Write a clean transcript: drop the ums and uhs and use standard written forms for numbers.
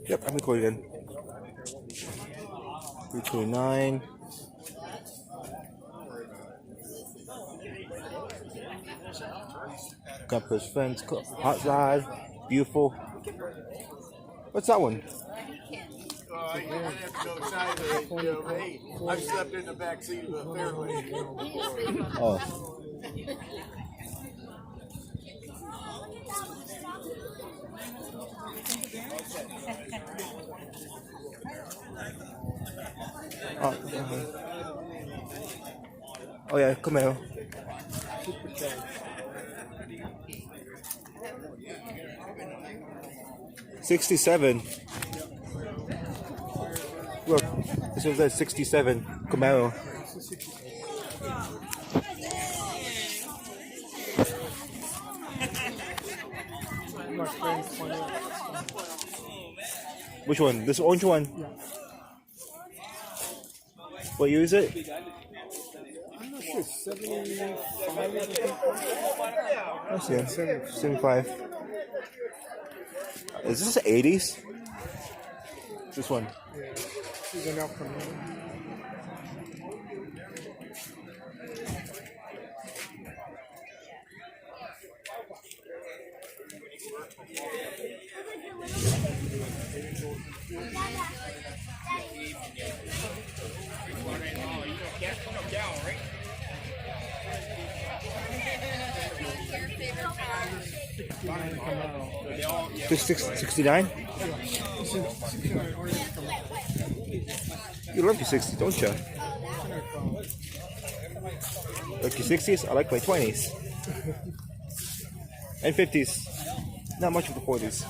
Yep, I'm recording again. 329. Campus fence, hot rod, beautiful. What's that one? I have to go inside I slept in the back seat of the Fairway. Oh. Oh yeah, come here. $67. Look, this was at 67 Camaro. Which one? This orange one? Yeah. What year is it? I'm not sure. 75. I see it. 75. Is this the 80s? This one. Yeah. These are now coming in. Just 69? You love your 60s, don't you? Like your 60s? I like my 20s. And 50s. Not much of the 40s.